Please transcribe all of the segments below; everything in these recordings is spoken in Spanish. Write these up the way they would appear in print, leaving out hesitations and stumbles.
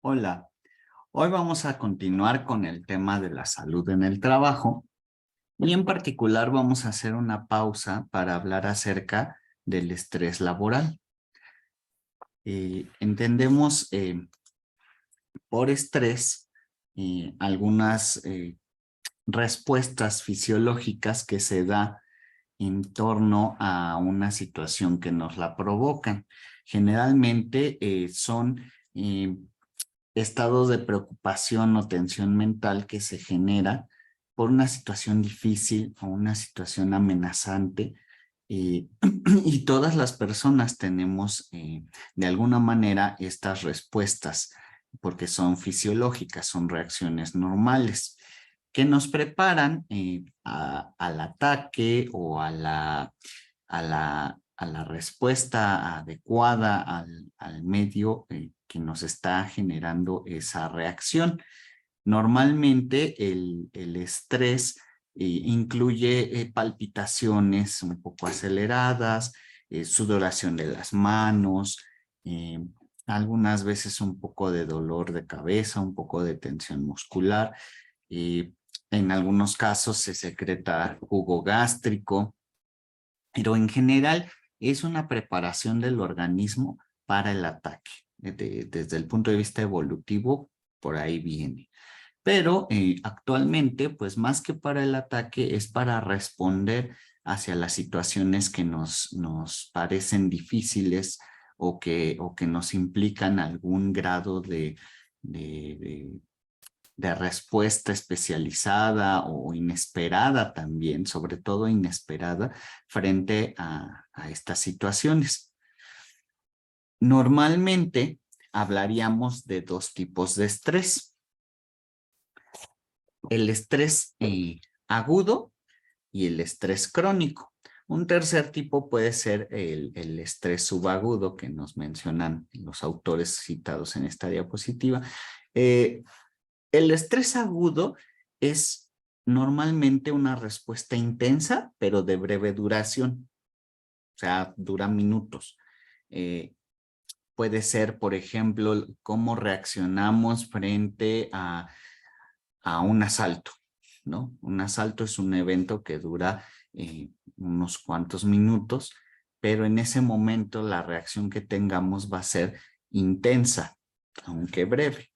Hola, hoy vamos a continuar con el tema de la salud en el trabajo y en particular vamos a hacer una pausa para hablar acerca del estrés laboral. Entendemos por estrés algunas respuestas fisiológicas que se da en torno a una situación que nos la provocan. Generalmente son estados de preocupación o tensión mental que se genera por una situación difícil o una situación amenazante. Y todas las personas tenemos de alguna manera estas respuestas porque son fisiológicas, son reacciones normales que nos preparan al ataque o a la respuesta adecuada al medio que nos está generando esa reacción. Normalmente el estrés incluye palpitaciones un poco aceleradas, sudoración de las manos, eh, algunas veces un poco de dolor de cabeza, un poco de tensión muscular. En algunos casos se secreta jugo gástrico, pero en general es una preparación del organismo para el ataque. Desde el punto de vista evolutivo, por ahí viene. Pero actualmente, pues más que para el ataque, es para responder hacia las situaciones que nos parecen difíciles o que nos implican algún grado de de respuesta especializada o inesperada también, sobre todo inesperada, frente a estas situaciones. Normalmente hablaríamos de dos tipos de estrés. El estrés agudo y el estrés crónico. Un tercer tipo puede ser el estrés subagudo que nos mencionan los autores citados en esta diapositiva. Eh, El estrés agudo es normalmente una respuesta intensa, pero de breve duración, o sea, dura minutos. Eh, Puede ser, por ejemplo, cómo reaccionamos frente a un asalto, ¿no? Un asalto es un evento que dura unos cuantos minutos, pero en ese momento la reacción que tengamos va a ser intensa, aunque breve.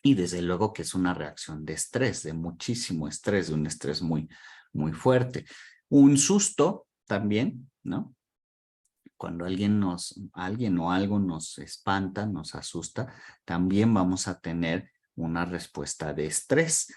Y desde luego que es una reacción de estrés, de muchísimo estrés, de un estrés muy, muy fuerte. Un susto también, ¿no? Cuando alguien o algo nos espanta, nos asusta, también vamos a tener una respuesta de estrés.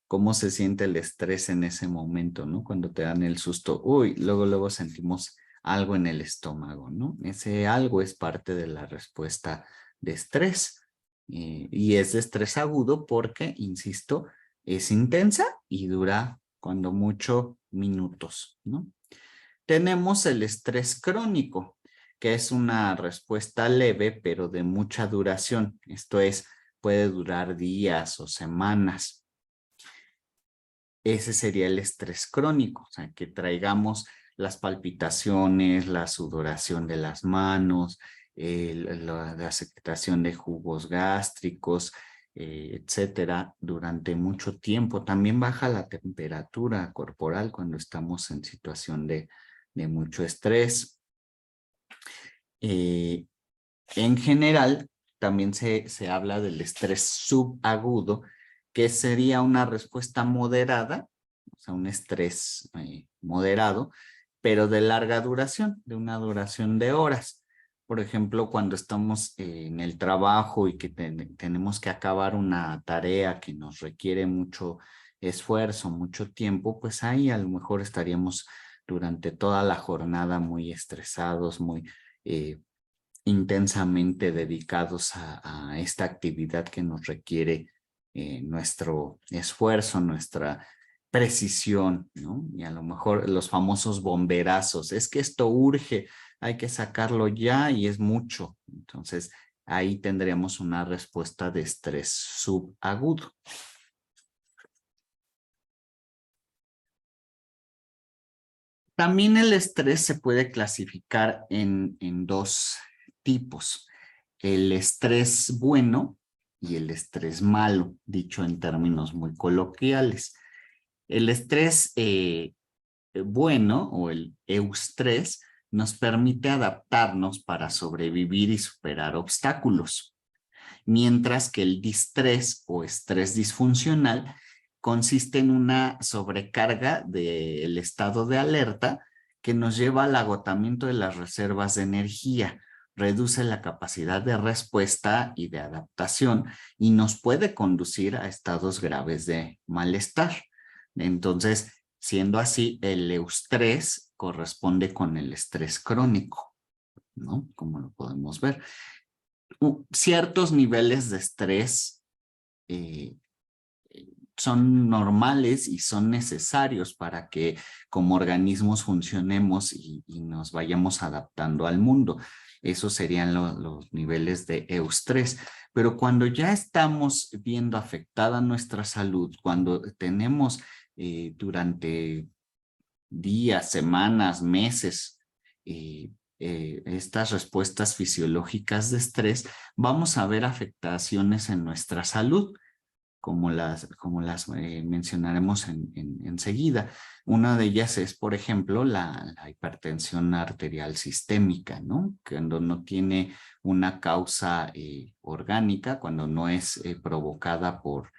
¿Cómo se siente el estrés en ese momento, no? Cuando te dan el susto, uy, luego sentimos algo en el estómago, ¿no? Ese algo es parte de la respuesta de estrés. Y es de estrés agudo porque, insisto, es intensa y dura cuando mucho minutos, ¿no? Tenemos el estrés crónico, que es una respuesta leve, pero de mucha duración. Esto es, puede durar días o semanas. Ese sería el estrés crónico, o sea, que traigamos las palpitaciones, la sudoración de las manos, la secreción de jugos gástricos, etcétera, durante mucho tiempo. También baja la temperatura corporal cuando estamos en situación de mucho estrés. Eh, en general, también se habla del estrés subagudo, que sería una respuesta moderada, o sea, un estrés moderado, pero de larga duración, de una duración de horas. Por ejemplo, cuando estamos en el trabajo y que tenemos que acabar una tarea que nos requiere mucho esfuerzo, mucho tiempo, pues ahí a lo mejor estaríamos durante toda la jornada muy estresados, muy eh, intensamente dedicados a esta actividad que nos requiere nuestro esfuerzo, nuestra precisión, ¿no? Y a lo mejor los famosos bomberazos, es que esto urge, hay que sacarlo ya y es mucho. Entonces, ahí tendríamos una respuesta de estrés subagudo. También el estrés se puede clasificar en dos tipos. El estrés bueno, y el estrés malo, dicho en términos muy coloquiales. El estrés bueno o el eustrés nos permite adaptarnos para sobrevivir y superar obstáculos, mientras que el distrés o estrés disfuncional consiste en una sobrecarga del estado de alerta que nos lleva al agotamiento de las reservas de energía, reduce la capacidad de respuesta y de adaptación y nos puede conducir a estados graves de malestar. Entonces, siendo así, el eustrés corresponde con el estrés crónico, ¿no? Como lo podemos ver. Ciertos niveles de estrés eh, son normales y son necesarios para que como organismos funcionemos y nos vayamos adaptando al mundo. Esos serían los niveles de eustrés. Pero cuando ya estamos viendo afectada nuestra salud, cuando tenemos durante días, semanas, meses, estas respuestas fisiológicas de estrés, vamos a ver afectaciones en nuestra salud, como las mencionaremos enseguida. Una de ellas es, por ejemplo, la hipertensión arterial sistémica, ¿no? Cuando no tiene una causa orgánica, cuando no es provocada por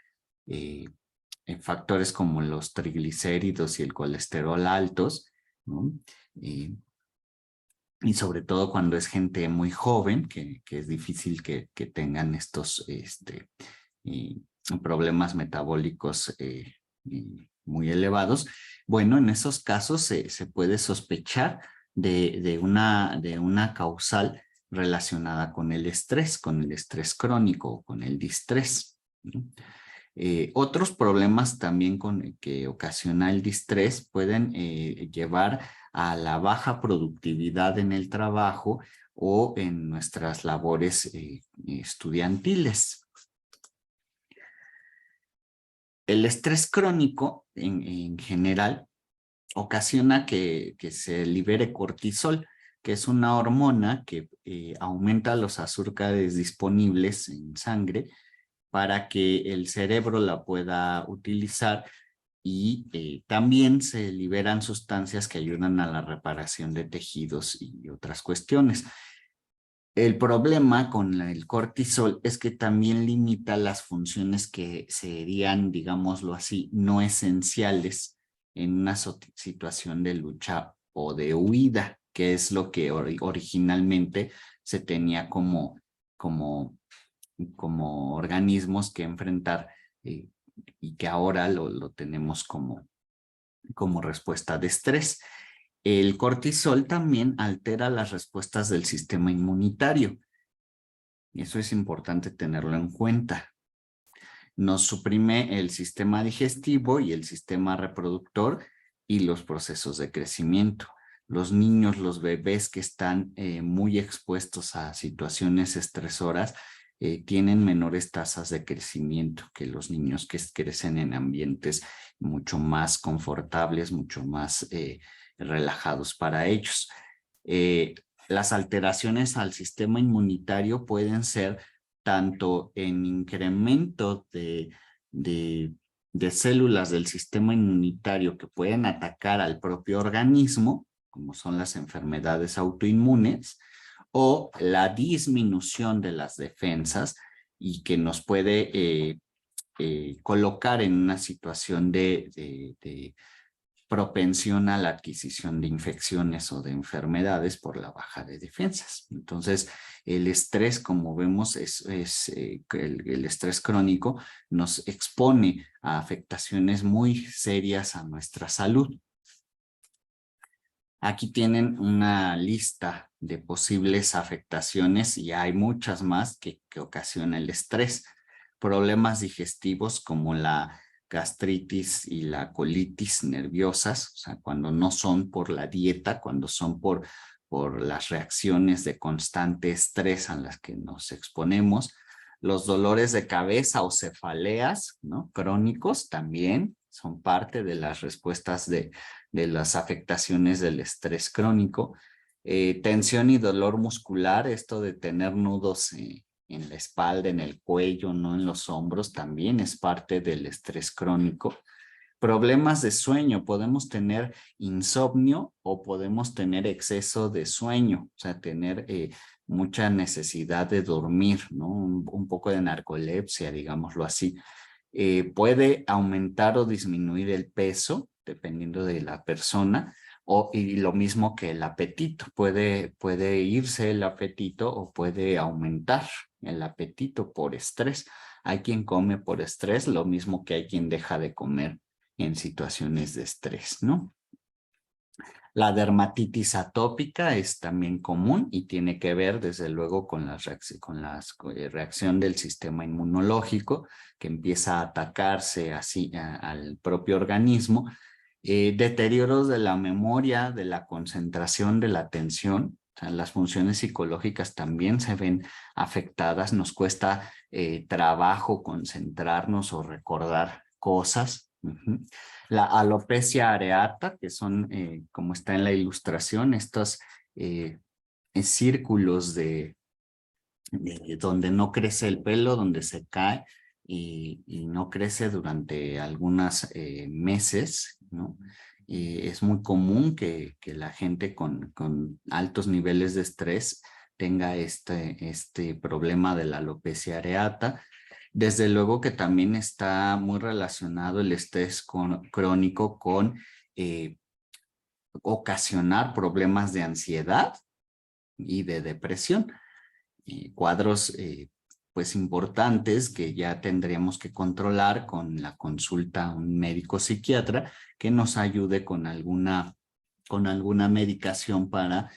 factores como los triglicéridos y el colesterol altos, ¿no? Y sobre todo cuando es gente muy joven, que es difícil que tengan estos problemas metabólicos muy elevados. Bueno, en esos casos se puede sospechar de una causal relacionada con el estrés crónico o con el distrés, ¿no? Otros problemas también que ocasiona el distrés pueden llevar a la baja productividad en el trabajo o en nuestras labores estudiantiles. El estrés crónico en general ocasiona que se libere cortisol, que es una hormona que aumenta los azúcares disponibles en sangre para que el cerebro la pueda utilizar, y también se liberan sustancias que ayudan a la reparación de tejidos y otras cuestiones. El problema con el cortisol es que también limita las funciones que serían, digámoslo así, no esenciales en una situación de lucha o de huida, que es lo que originalmente se tenía como organismos que enfrentar, y que ahora lo tenemos como respuesta de estrés. El cortisol también altera las respuestas del sistema inmunitario. Eso es importante tenerlo en cuenta. Nos suprime el sistema digestivo y el sistema reproductor y los procesos de crecimiento. Los niños, los bebés que están muy expuestos a situaciones estresoras tienen menores tasas de crecimiento que los niños que crecen en ambientes mucho más confortables, mucho más relajados para ellos. Las alteraciones al sistema inmunitario pueden ser tanto en incremento de células del sistema inmunitario que pueden atacar al propio organismo, como son las enfermedades autoinmunes, o la disminución de las defensas, y que nos puede colocar en una situación de propensión a la adquisición de infecciones o de enfermedades por la baja de defensas. Entonces, el estrés, como vemos, el estrés crónico nos expone a afectaciones muy serias a nuestra salud. Aquí tienen una lista de posibles afectaciones y hay muchas más que ocasiona el estrés. Problemas digestivos como la gastritis y la colitis nerviosas, o sea, cuando no son por la dieta, cuando son por las reacciones de constante estrés a las que nos exponemos. Los dolores de cabeza o cefaleas, ¿no?, crónicos también son parte de las respuestas de las afectaciones del estrés crónico. Tensión y dolor muscular, esto de tener nudos en la espalda, en el cuello, no en los hombros, también es parte del estrés crónico. Problemas de sueño, podemos tener insomnio o podemos tener exceso de sueño, o sea, tener mucha necesidad de dormir, ¿no? Un poco de narcolepsia, digámoslo así. Puede aumentar o disminuir el peso, dependiendo de la persona, y lo mismo que el apetito, puede irse el apetito o puede aumentar el apetito por estrés. Hay quien come por estrés, lo mismo que hay quien deja de comer en situaciones de estrés, ¿no? La dermatitis atópica es también común y tiene que ver desde luego con la reacción del sistema inmunológico que empieza a atacarse así al propio organismo. Deterioros de la memoria, de la concentración, de la atención. O sea, las funciones psicológicas también se ven afectadas. Nos cuesta trabajo concentrarnos o recordar cosas. La alopecia areata, que son, como está en la ilustración, estos círculos de donde no crece el pelo, donde se cae y no crece durante algunos meses, ¿no? Es muy común que la gente con altos niveles de estrés tenga este problema de la alopecia areata. Desde luego que también está muy relacionado el estrés crónico con ocasionar problemas de ansiedad y de depresión. Cuadros pues importantes que ya tendríamos que controlar con la consulta a un médico psiquiatra que nos ayude con alguna medicación para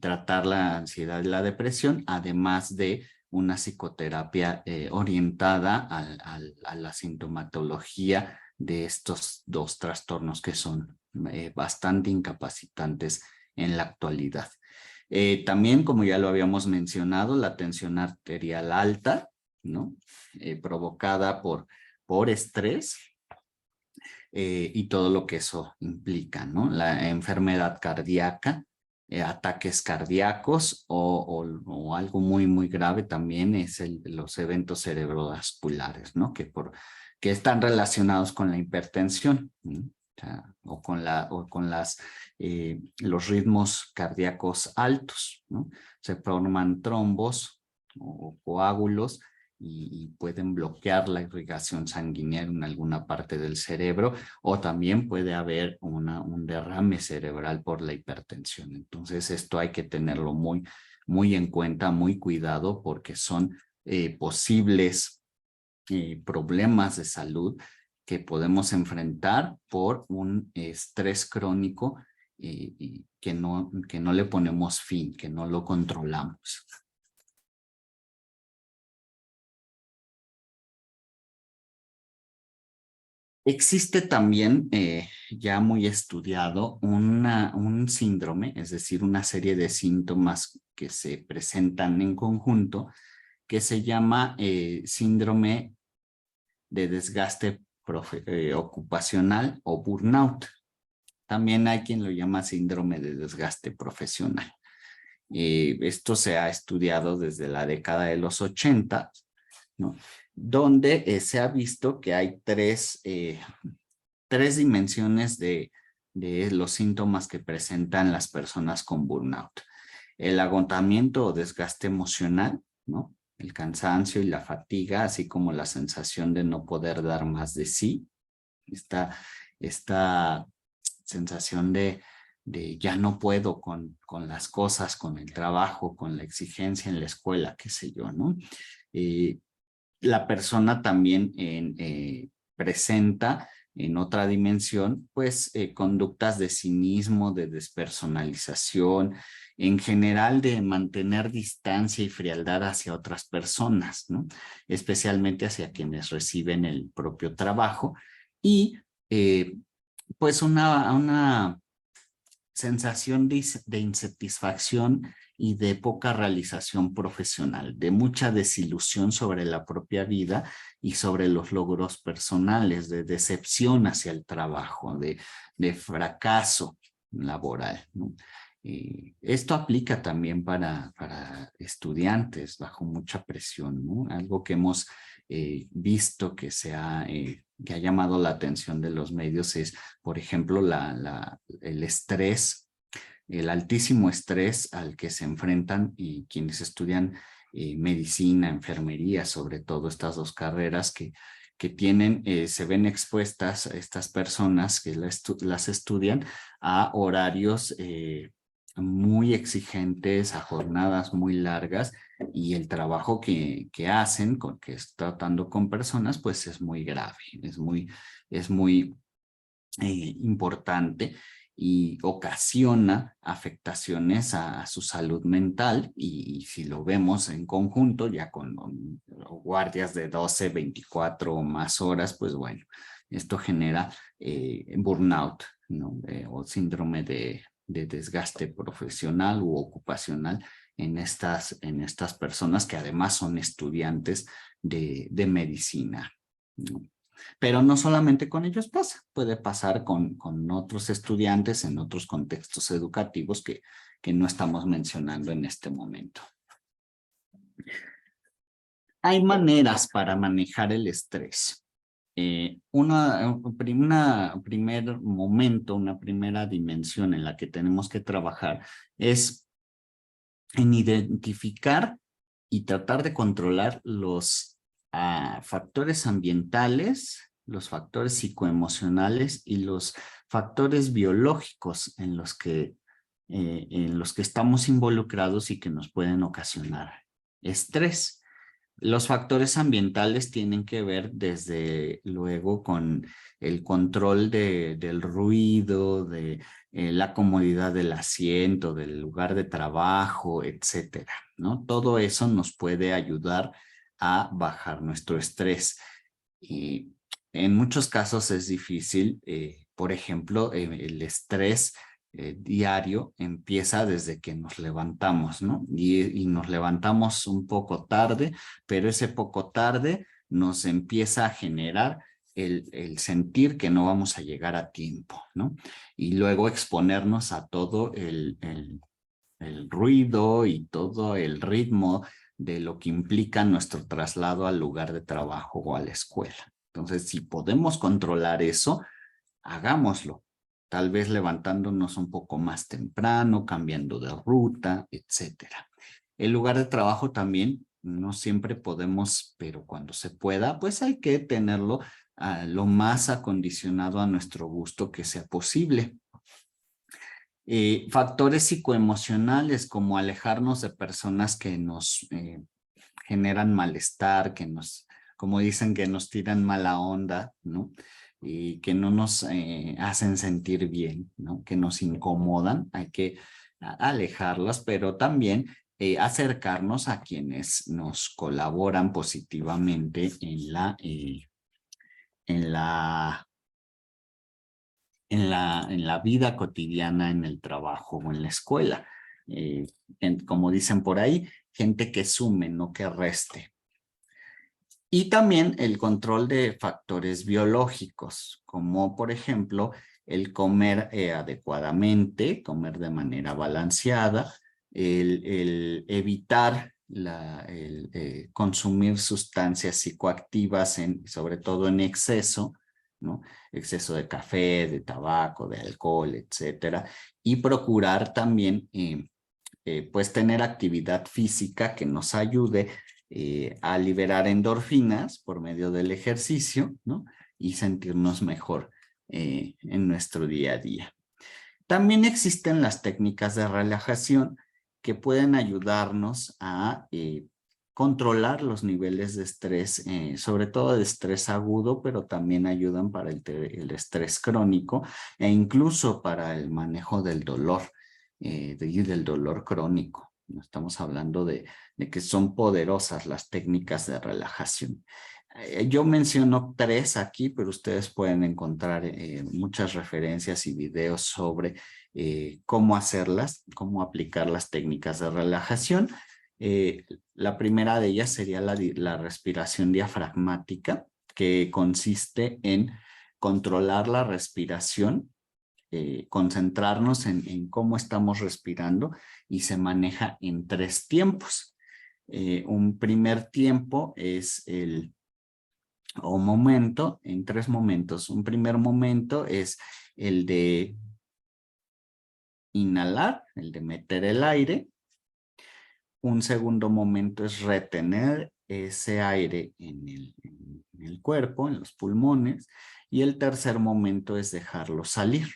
tratar la ansiedad y la depresión, además de una psicoterapia orientada a la sintomatología de estos dos trastornos que son bastante incapacitantes en la actualidad. También, como ya lo habíamos mencionado, la tensión arterial alta, ¿no? Provocada por estrés y todo lo que eso implica, ¿no? La enfermedad cardíaca, ataques cardíacos o algo muy, muy grave también es los eventos cerebrovasculares, ¿no? Que están relacionados con la hipertensión, ¿no? O con los ritmos cardíacos altos, ¿no? Se forman trombos o coágulos y pueden bloquear la irrigación sanguínea en alguna parte del cerebro, o también puede haber un derrame cerebral por la hipertensión. Entonces esto hay que tenerlo muy, muy en cuenta, muy cuidado, porque son posibles problemas de salud que podemos enfrentar por un estrés crónico y que no le ponemos fin, que no lo controlamos. Existe también, ya muy estudiado, un síndrome, es decir, una serie de síntomas que se presentan en conjunto, que se llama síndrome de desgaste ocupacional o burnout. También hay quien lo llama síndrome de desgaste profesional. Esto se ha estudiado desde la década de los 80, ¿no? Donde se ha visto que hay tres dimensiones de los síntomas que presentan las personas con burnout. El agotamiento o desgaste emocional, ¿no? El cansancio y la fatiga, así como la sensación de no poder dar más de sí. Esta sensación de ya no puedo con las cosas, con el trabajo, con la exigencia en la escuela, qué sé yo, ¿no? La persona también presenta en otra dimensión, pues, conductas de cinismo, de despersonalización, en general de mantener distancia y frialdad hacia otras personas, ¿no? Especialmente hacia quienes reciben el propio trabajo y, pues, una sensación de insatisfacción y de poca realización profesional, de mucha desilusión sobre la propia vida y sobre los logros personales, de decepción hacia el trabajo, de fracaso laboral, ¿no? Esto aplica también para estudiantes bajo mucha presión, ¿no? Algo que hemos visto que ha llamado la atención de los medios es, por ejemplo, el estrés, el altísimo estrés al que se enfrentan y quienes estudian medicina, enfermería, sobre todo estas dos carreras que tienen, se ven expuestas a estas personas que las estudian a horarios muy exigentes, a jornadas muy largas, y el trabajo que hacen, que es tratando con personas, pues es muy grave, es muy importante y ocasiona afectaciones a su salud mental, y si lo vemos en conjunto ya con guardias de 12, 24 o más horas, pues bueno, esto genera burnout, ¿no? O síndrome de desgaste profesional u ocupacional en estas personas que además son estudiantes de medicina, ¿no? Pero no solamente con ellos pasa, puede pasar con otros estudiantes en otros contextos educativos que no estamos mencionando en este momento. Hay maneras para manejar el estrés. Un primer momento, una primera dimensión en la que tenemos que trabajar es en identificar y tratar de controlar los factores ambientales, los factores psicoemocionales y los factores biológicos en los que estamos involucrados y que nos pueden ocasionar estrés. Los factores ambientales tienen que ver desde luego con el control del ruido, de la comodidad del asiento, del lugar de trabajo, etcétera, ¿no? Todo eso nos puede ayudar a bajar nuestro estrés. Y en muchos casos es difícil, por ejemplo, el estrés diario empieza desde que nos levantamos, ¿no? Y nos levantamos un poco tarde, pero ese poco tarde nos empieza a generar el sentir que no vamos a llegar a tiempo, ¿no? Y luego exponernos a todo el ruido y todo el ritmo de lo que implica nuestro traslado al lugar de trabajo o a la escuela. Entonces, si podemos controlar eso, hagámoslo. Tal vez levantándonos un poco más temprano, cambiando de ruta, etcétera. El lugar de trabajo también, no siempre podemos, pero cuando se pueda, pues hay que tenerlo lo más acondicionado a nuestro gusto que sea posible. Factores psicoemocionales como alejarnos de personas que nos generan malestar, como dicen, que nos tiran mala onda, ¿no? Y que no nos hacen sentir bien, ¿no? Que nos incomodan, hay que alejarlas, pero también acercarnos a quienes nos colaboran positivamente en la vida cotidiana, en el trabajo o en la escuela. Como dicen por ahí, gente que sume, no que reste. Y también el control de factores biológicos, como por ejemplo el comer adecuadamente, comer de manera balanceada, el evitar consumir sustancias psicoactivas, sobre todo en exceso, ¿no? Exceso de café, de tabaco, de alcohol, etcétera. Y procurar también pues tener actividad física que nos ayude a liberar endorfinas por medio del ejercicio, ¿no? Y sentirnos mejor en nuestro día a día. También existen las técnicas de relajación que pueden ayudarnos a controlar los niveles de estrés, sobre todo de estrés agudo, pero también ayudan para el estrés crónico e incluso para el manejo del dolor y del dolor crónico. Estamos hablando de que son poderosas las técnicas de relajación. Yo menciono 3 aquí, pero ustedes pueden encontrar muchas referencias y videos sobre cómo hacerlas, cómo aplicar las técnicas de relajación. La primera de ellas sería la respiración diafragmática, que consiste en controlar la respiración concentrarnos en cómo estamos respirando y se maneja en 3 tiempos. Un primer tiempo es o momento, en 3 momentos. Un primer momento es el de inhalar, el de meter el aire. Un segundo momento es retener ese aire en el cuerpo, en los pulmones. Y el tercer momento es dejarlo salir.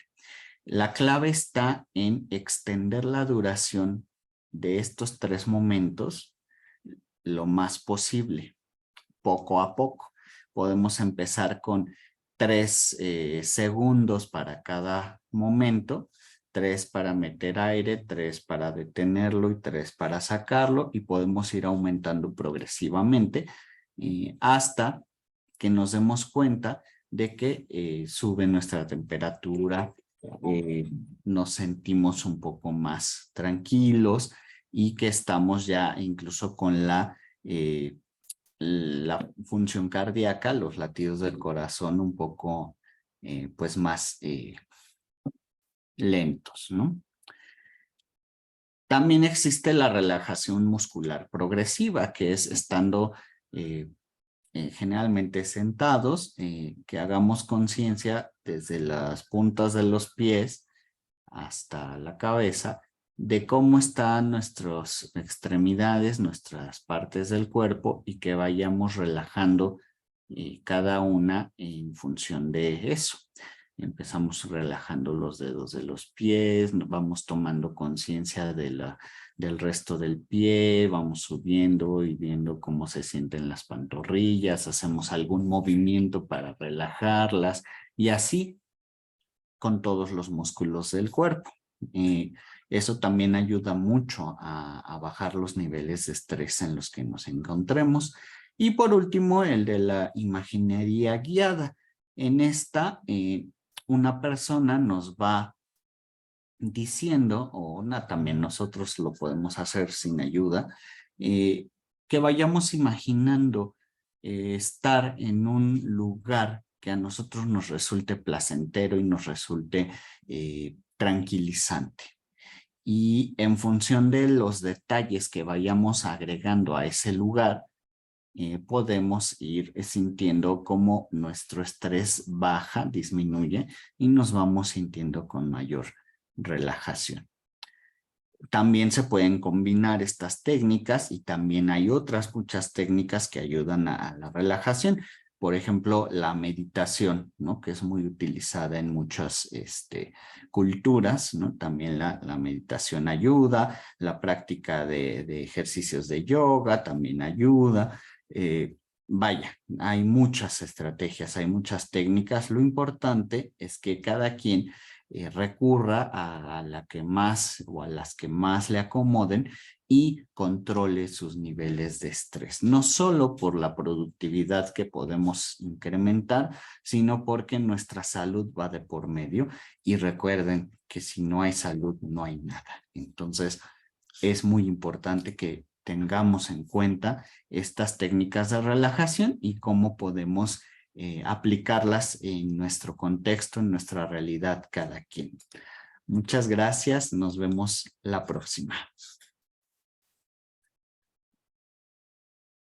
La clave está en extender la duración de estos 3 momentos lo más posible, poco a poco. Podemos empezar con 3 segundos para cada momento, 3 para meter aire, 3 para detenerlo y 3 para sacarlo, y podemos ir aumentando progresivamente hasta que nos demos cuenta de que sube nuestra temperatura, nos sentimos un poco más tranquilos y que estamos ya incluso con la función cardíaca, los latidos del corazón un poco pues más lentos, ¿no? También existe la relajación muscular progresiva, que es estando generalmente sentados, que hagamos conciencia desde las puntas de los pies hasta la cabeza de cómo están nuestras extremidades, nuestras partes del cuerpo, y que vayamos relajando cada una en función de eso. Empezamos relajando los dedos de los pies, vamos tomando conciencia del resto del pie, vamos subiendo y viendo cómo se sienten las pantorrillas, hacemos algún movimiento para relajarlas y así con todos los músculos del cuerpo. Eso también ayuda mucho a bajar los niveles de estrés en los que nos encontremos. Y por último, el de la imaginería guiada. En esta, una persona nos va diciendo, también nosotros lo podemos hacer sin ayuda, que vayamos imaginando estar en un lugar que a nosotros nos resulte placentero y nos resulte tranquilizante. Y en función de los detalles que vayamos agregando a ese lugar, podemos ir sintiendo cómo nuestro estrés baja, disminuye y nos vamos sintiendo con mayor relajación. También se pueden combinar estas técnicas y también hay otras muchas técnicas que ayudan a la relajación. Por ejemplo, la meditación, ¿no? Que es muy utilizada en muchas culturas, ¿no? También la meditación ayuda, la práctica de ejercicios de yoga también ayuda. Vaya, hay muchas estrategias, hay muchas técnicas. Lo importante es que cada quien recurra a la que más o a las que más le acomoden y controle sus niveles de estrés. No solo por la productividad que podemos incrementar, sino porque nuestra salud va de por medio. Y recuerden que si no hay salud, no hay nada. Entonces, es muy importante que tengamos en cuenta estas técnicas de relajación y cómo podemos aplicarlas en nuestro contexto, en nuestra realidad cada quien. Muchas gracias. Nos vemos la próxima.